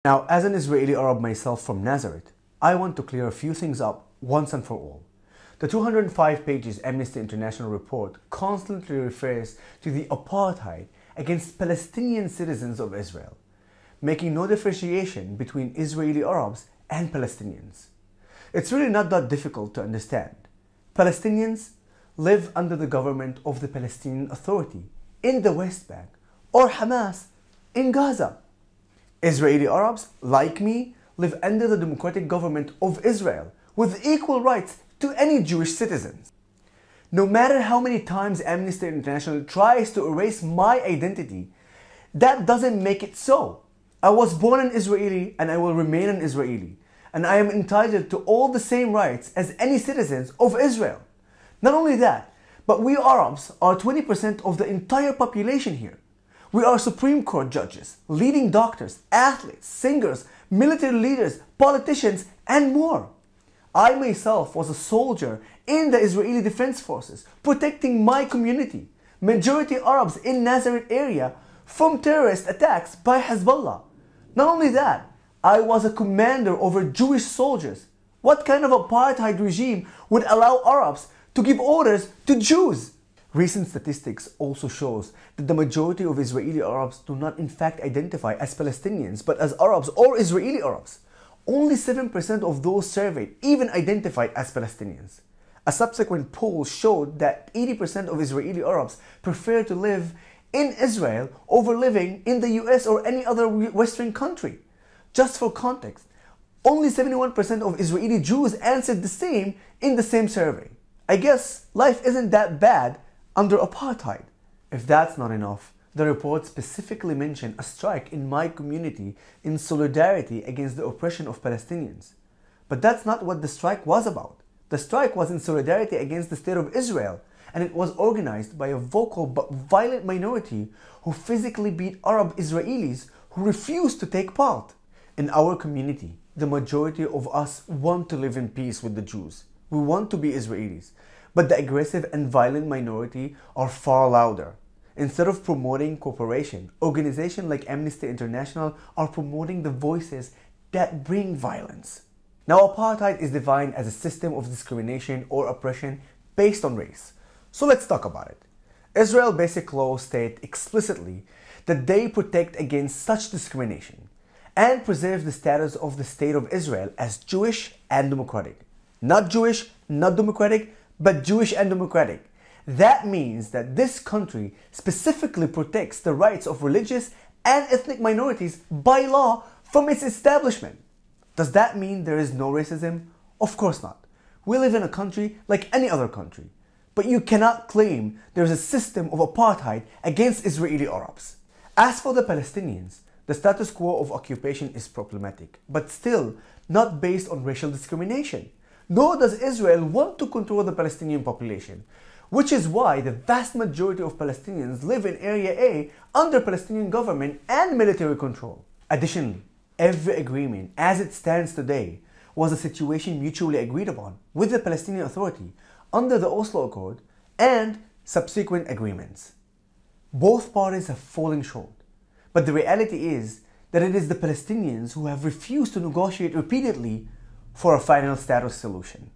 Now, as an Israeli Arab myself from Nazareth, I want to clear a few things up once and for all. The 205 pages Amnesty International report constantly refers to the apartheid against Palestinian citizens of Israel, making no differentiation between Israeli Arabs and Palestinians. It's really not that difficult to understand. Palestinians live under the government of the Palestinian Authority in the West Bank or Hamas in Gaza. Israeli Arabs, like me, live under the democratic government of Israel with equal rights to any Jewish citizens. No matter how many times Amnesty International tries to erase my identity, that doesn't make it so. I was born an Israeli and I will remain an Israeli, and I am entitled to all the same rights as any citizens of Israel. Not only that, but we Arabs are 20% of the entire population here. We are Supreme Court judges, leading doctors, athletes, singers, military leaders, politicians, and more. I myself was a soldier in the Israeli Defense Forces, protecting my community, majority Arabs in Nazareth area, from terrorist attacks by Hezbollah. Not only that, I was a commander over Jewish soldiers. What kind of apartheid regime would allow Arabs to give orders to Jews? Recent statistics also shows that the majority of Israeli Arabs do not in fact identify as Palestinians but as Arabs or Israeli Arabs. Only 7% of those surveyed even identified as Palestinians. A subsequent poll showed that 80% of Israeli Arabs prefer to live in Israel over living in the US or any other Western country. Just for context, only 71% of Israeli Jews answered the same in the same survey. I guess life isn't that bad under apartheid. If that's not enough, the report specifically mentioned a strike in my community in solidarity against the oppression of Palestinians. But that's not what the strike was about. The strike was in solidarity against the state of Israel, and it was organized by a vocal but violent minority who physically beat Arab Israelis who refused to take part. In our community, the majority of us want to live in peace with the Jews. We want to be Israelis. But the aggressive and violent minority are far louder. Instead of promoting cooperation, organizations like Amnesty International are promoting the voices that bring violence. Now, apartheid is defined as a system of discrimination or oppression based on race. So let's talk about it. Israel's basic laws state explicitly that they protect against such discrimination and preserve the status of the state of Israel as Jewish and democratic. Not Jewish, not democratic, but Jewish and democratic. That means that this country specifically protects the rights of religious and ethnic minorities by law from its establishment. Does that mean there is no racism? Of course not. We live in a country like any other country. But you cannot claim there is a system of apartheid against Israeli Arabs. As for the Palestinians, the status quo of occupation is problematic, but still not based on racial discrimination. Nor does Israel want to control the Palestinian population, which is why the vast majority of Palestinians live in Area A under Palestinian government and military control. Additionally, every agreement as it stands today was a situation mutually agreed upon with the Palestinian Authority under the Oslo Accord and subsequent agreements. Both parties have fallen short, but the reality is that it is the Palestinians who have refused to negotiate repeatedly for a final status solution.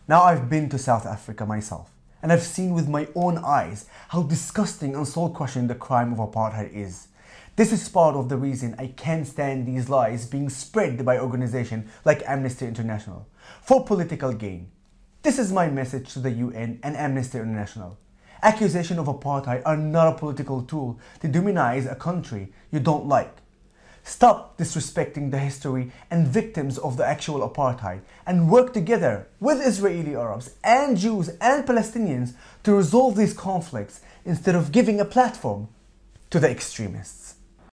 Now, I've been to South Africa myself, and I've seen with my own eyes how disgusting and soul-crushing the crime of apartheid is. This is part of the reason I can't stand these lies being spread by organizations like Amnesty International for political gain. This is my message to the UN and Amnesty International. Accusations of apartheid are not a political tool to demonize a country you don't like. Stop disrespecting the history and victims of the actual apartheid and work together with Israeli Arabs and Jews and Palestinians to resolve these conflicts instead of giving a platform to the extremists.